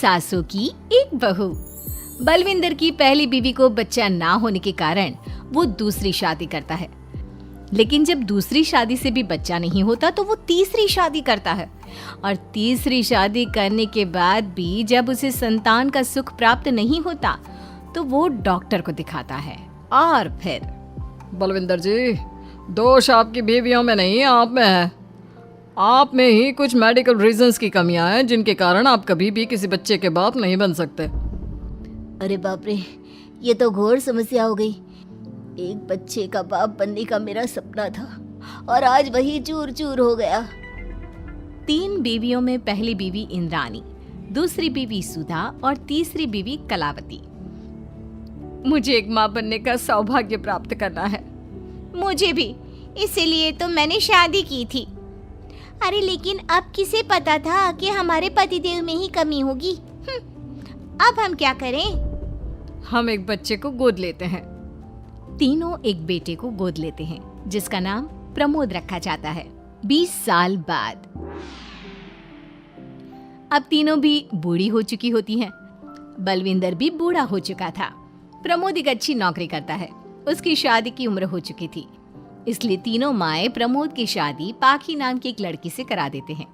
सासों की एक बहू। बलविंदर की पहली बीवी को बच्चा ना होने के कारण वो दूसरी शादी करता है, लेकिन जब दूसरी शादी से भी बच्चा नहीं होता तो वो तीसरी शादी करता है, और तीसरी शादी करने के बाद भी जब उसे संतान का सुख प्राप्त नहीं होता तो वो डॉक्टर को दिखाता है। और फिर बलविंदर जी, दोष आपकी बीवियों में नहीं, आप में है। आप में ही कुछ मेडिकल रीजंस की कमियां हैं जिनके कारण आप कभी भी किसी बच्चे के बाप नहीं बन सकते। अरे बाप रे, ये तो घोर समस्या हो गई। एक बच्चे का बाप बनने का मेरा सपना था और आज वही चूर चूर हो गया। 3 बीवियों में पहली बीवी इंद्राणी, दूसरी बीवी सुधा और तीसरी बीवी कलावती। मुझे एक माँ बनने का सौभाग्य प्राप्त करना है। मुझे भी, इसीलिए तो मैंने शादी की थी। अरे लेकिन अब किसे पता था कि हमारे पतिदेव में ही कमी होगी। अब हम क्या करें? हम एक बच्चे को गोद लेते हैं। तीनों एक बेटे को गोद लेते हैं जिसका नाम प्रमोद रखा जाता है। 20 साल बाद अब तीनों भी बूढ़ी हो चुकी होती हैं। बलविंदर भी बूढ़ा हो चुका था। प्रमोद एक अच्छी नौकरी करता है। उसकी शादी की उम्र हो चुकी थी, इसलिए तीनों माएं प्रमोद की शादी पाखी नाम की एक लड़की से करा देते हैं।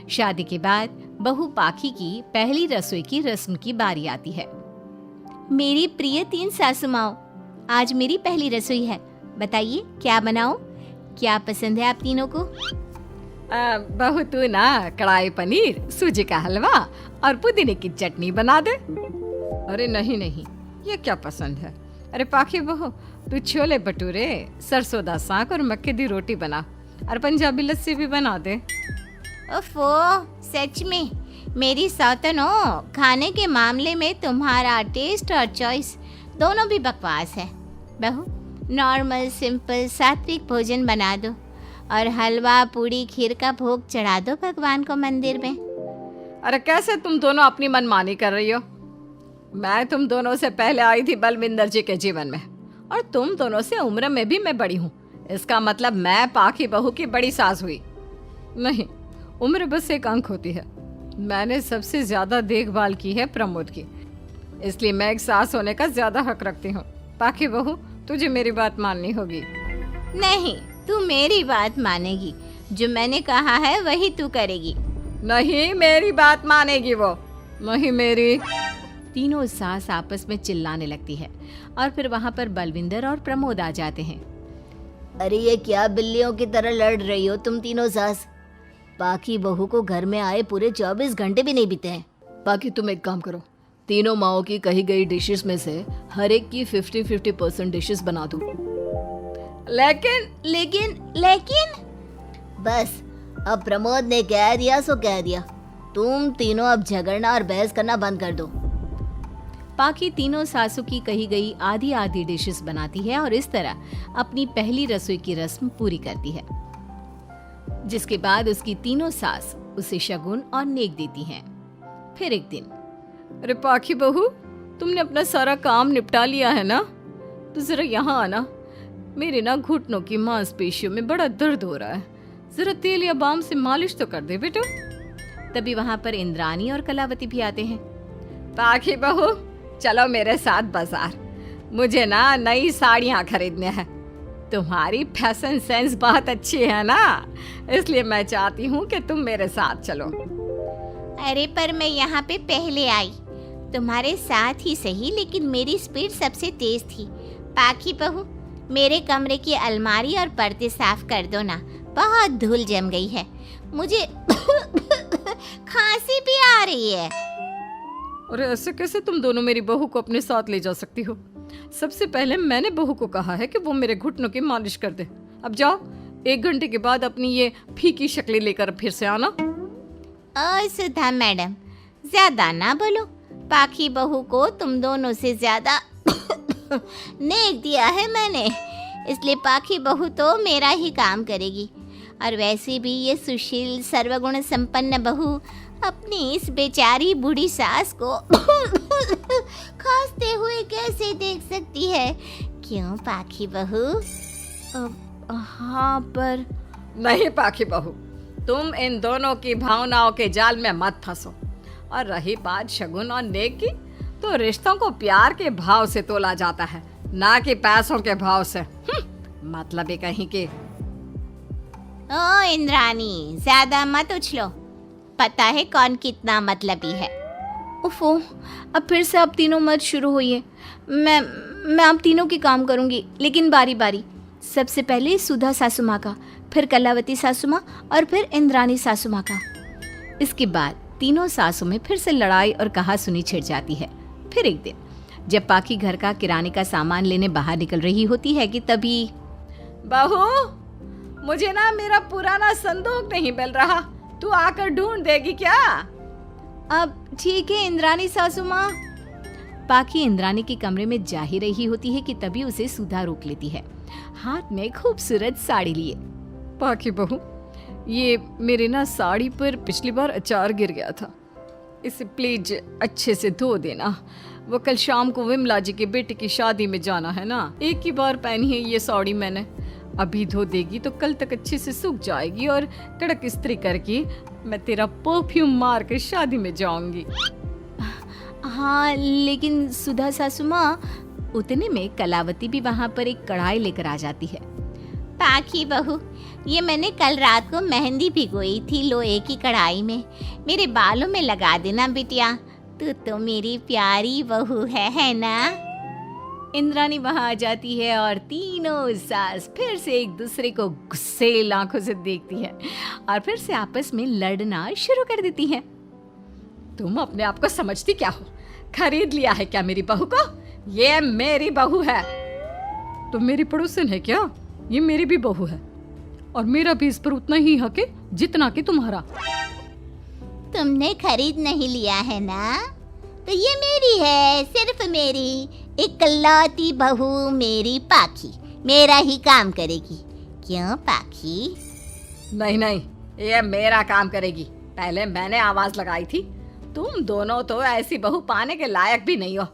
शादी के बाद बहू पाखी की पहली रसोई की रस्म की बारी आती है। मेरी प्रिय 3 सासू माओ, आज मेरी पहली रसोई है। बताइए क्या बनाऊं? क्या पसंद है आप तीनों को? बहू तू ना कढ़ाई पनीर, सूजी का हलवा और पुदीने की चटनी बना दे। अरे नहीं नहीं, ये क्या पसंद है? अरे पाखी बहू, तू छोले भटूरे, सरसों दा साग और मक्के दी रोटी बना और पंजाबी लस्सी भी बना दे। ओफो, सच में मेरी सौतन हो। खाने के मामले में तुम्हारा टेस्ट और चॉइस दोनों भी बकवास है। बहू, नॉर्मल सिंपल सात्विक भोजन बना दो और हलवा पूड़ी खीर का भोग चढ़ा दो भगवान को मंदिर में। अरे कैसे तुम दोनों अपनी मनमानी कर रही हो? मैं तुम दोनों से पहले आई थी बलविंदर जी के जीवन में, और तुम दोनों से उम्र में भी मैं बड़ी हूँ। इसका मतलब मैं पाखी बहू की बड़ी सास हुई? नहीं, उम्र बस एक अंक होती है। मैंने सबसे ज्यादा देखभाल की है प्रमोद की, इसलिए मैं एक सास होने का ज्यादा हक रखती हूँ। पाखी बहू, तुझे मेरी बात माननी होगी। नहीं, तू मेरी बात मानेगी। जो मैंने कहा है वही तू करेगी। नहीं, मेरी बात मानेगी वो। नहीं मेरी। तीनों सास आपस में चिल्लाने लगती है और फिर वहाँ पर बलविंदर और प्रमोद आ जाते हैं। अरे ये क्या बिल्लियों की तरह लड़ रही हो तुम तीनों सास? पाखी बहू को घर में आए पूरे 24 घंटे भी नहीं बीते हैं। बाकी तुम एक काम करो, तीनों माओं की कही गई डिशेस में से हर एक की 50-50% डिशेस बना दो। लेकिन बस, अब प्रमोद ने कह दिया सो कह दिया। तुम तीनों अब झगड़ना और बहस करना बंद कर दो। पाखी तीनों सासों की कही गई आधी आधी डिशेस बनाती है और इस तरह अपनी पहली रसोई की रस्म पूरी करती है, जिसके बाद उसकी तीनों सास उसे शगुन और नेक देती हैं। फिर एक दिन, अरे पाखी बहू, तुमने अपना सारा काम निपटा लिया है ना? तो जरा यहाँ आना। मेरे ना घुटनों की मांसपेशियों में बड़ा दर्द हो रहा है। जरा तेल या बाम से मालिश तो कर दे बेटा। तभी वहाँ पर इंद्राणी और कलावती भी आते हैं। पाखी बहू, चलो मेरे साथ बाजार। मुझे ना नई साड़ियाँ खरीदने हैं। तुम्हारी फैशन सेंस बहुत अच्छी है ना, इसलिए मैं चाहती हूँ कि तुम मेरे साथ चलो। अरे पर मैं यहाँ पे पहले आई, तुम्हारे साथ ही सही, लेकिन मेरी स्पीड सबसे तेज थी। पाखी बहू, मेरे कमरे की अलमारी और पर्दे साफ कर दो ना, बहुत धूल जम गई है। मुझे खांसी भी आ रही है। अरे ऐसे कैसे तुम दोनों मेरी बहू को अपने साथ ले जा सकती हो? सबसे पहले मैंने बहू को कहा है कि वो मेरे घुटनों की मालिश कर दे। अब जाओ, 1 घंटे के बाद अपनी ये फीकी शक्लें लेकर फिर से आना। सुधा मैडम, ज्यादा ना बोलो। पाखी बहू को तुम दोनों से ज्यादा नेक दिया है मैंने, इसलिए पाखी बहू तो मेरा ही काम करेगी। और वैसे भी ये सुशील सर्वगुण संपन्न बहू अपनी इस बेचारी बूढ़ी सास को खांसते हुए कैसे देख सकती है? क्यों पाखी बहू? हाँ, पर नहीं पाखी बहू, तुम इन दोनों की भावनाओं के जाल में मत फंसो और रही बात शगुन और नेक की, तो रिश्तों को प्यार के भाव से तोला जाता है, ना कि पैसों के भाव से। मतलब ये कहीं के। ओ इंद्रानी, ज्यादा मत उछलो, पता है कौन कितना मतलबी है। उफो, अब फिर से आप तीनों मत शुरू होइए। मैं आप तीनों की काम करूंगी, लेकिन बारी बारी। सबसे पहले सुधा सासू माँ का, फिर कलावती सासू माँ और फिर इंद्रानी सासू माँ का। इसके बाद तीनों सासू में फिर से लड़ाई और कहासुनी छिड़ जाती है। फिर एक दिन जब पाखी घर का किराने का सामान लेने बाहर निकल रही होती है कि तभी, बहू, मुझे ना मेरा पुराना संदूक नहीं मिल रहा, तू आकर ढूंढ देगी क्या? अब ठीक है इंद्रानी सासू माँ। पाखी इंद्रानी के कमरे में जा ही रही होती है कि तभी उसे सुधा रोक लेती है, हाथ में खूबसूरत साड़ी लिए। पाखी बहू, ये मेरे ना साड़ी पर पिछली बार अचार गिर गया था, इसे प्लीज अच्छे से धो देना। वो कल शाम को विमला जी के बेटे की शादी में जाना है ना, एक ही बार पहनी है ये साड़ी मैंने। अभी धो देगी तो कल तक अच्छे से सूख जाएगी और कड़क इस्त्री करके मैं तेरा परफ्यूम मार कर शादी में जाऊंगी। हाँ, लेकिन सुधा सासू माँ। उतने में कलावती भी वहाँ पर एक कढ़ाई लेकर आ जाती है। पाखी बहू, ये मैंने कल रात को मेहंदी भिगोई थी लोहे की कढ़ाई में, मेरे बालों में लगा देना बिटिया, तू तो मेरी प्यारी बहू है ना? इंद्रानी वहाँ आ जाती है और तीनों सास फिर से एक दूसरे को गुस्सेल आंखों से देखती है और फिर से आपस में लड़ना शुरू कर देती है। तुम अपने आप को समझती क्या हो? खरीद लिया है क्या मेरी बहू को? ये मेरी बहू है। तो मेरी पड़ोसन है क्या? ये मेरी भी बहू है और मेरा भी इस पर उतना ही हक है जितना कि तुम्हारा। तुमने खरीद नहीं लिया है ना, तो ये मेरी है, सिर्फ मेरी, इकलौती बहू मेरी पाखी, मेरा ही काम करेगी। क्यों पाखी? नहीं नहीं, ये मेरा काम करेगी। पहले मैंने आवाज लगाई थी। तुम दोनों तो ऐसी बहू पाने के लायक भी नहीं हो।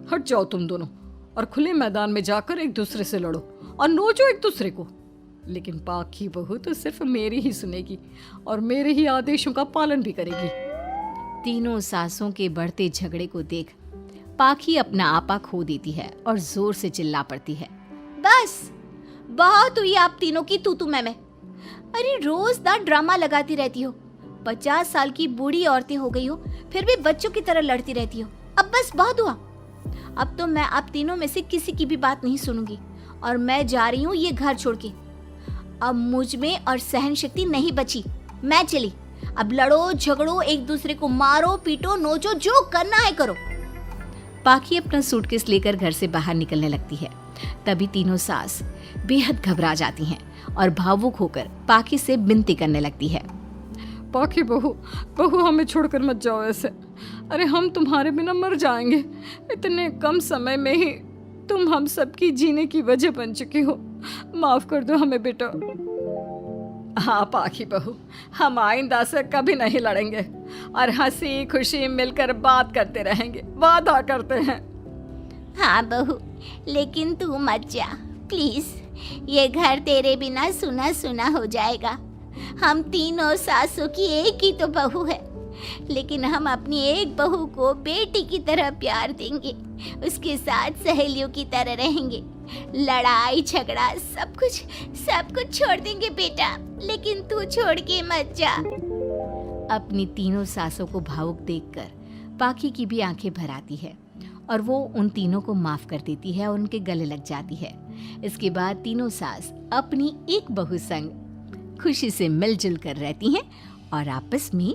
हट जाओ तुम दोनों और खुले मैदान में जाकर एक दूसरे से लड़ो और नोचो एक दूसरे को। लेकिन पाखी बहू तो सिर्फ मेरी ही सुनेगी और मेरे ही आदेशों का पालन भी करेगी। तीनों सासों के बढ़ते झगड़े को देख पाखी अपना आपा खो देती है और जोर से चिल्ला पड़ती है, बस बहुत हुई आप तीनों की तू मैं। अरे रोज ना ड्रामा लगाती रहती हो, 50 साल की बूढ़ी औरतें हो गई हो, फिर भी बच्चों की तरह लड़ती रहती हो। अब बस बहुत हुआ। अब तो मैं आप तीनों में से किसी की भी बात नहीं सुनूंगी और मैं जा रही हूँ ये घर छोड़ के। अब मुझ में और सहन शक्ति नहीं बची, मैं चली। अब लड़ो झगड़ो, एक दूसरे को मारो पीटो नोचो, जो करना है करो। पाखी अपना सूटकेस लेकर घर से बाहर निकलने लगती है। तभी तीनों सास बेहद घबरा जाती हैं और भावुक होकर पाखी से विनती करने लगती है, पाखी बहू हमें छोड़कर मत जाओ ऐसे। अरे हम तुम्हारे बिना मर जाएंगे। इतने कम समय में ही तुम हम सबकी जीने की वजह बन चुकी हो। माफ कर दो हमें बेटा। हाँ पाखी बहू, हम आइंदा से कभी नहीं लड़ेंगे और हंसी खुशी मिलकर बात करते रहेंगे, वादा करते हैं। हाँ बहू, लेकिन तू मत जा प्लीज, ये घर तेरे बिना सुना सुना हो जाएगा। हम तीनों सासों की एक ही तो बहू है, लेकिन हम अपनी एक बहू को बेटी की तरह प्यार देंगे, उसके साथ सहेलियों की तरह रहेंगे। लड़ाई झगड़ा सब कुछ छोड़ देंगे बेटा, लेकिन तू छोड़ के मत जा। अपनी तीनों सासों को भावुक देखकर पाखी की भी आंखें भर आती है और वो उन तीनों को माफ कर देती है और उनके गले लग जाती है। इसके बाद तीनों सास अपनी एक बहू संग खुशी से मिलजुल कर रहती हैं और आपस में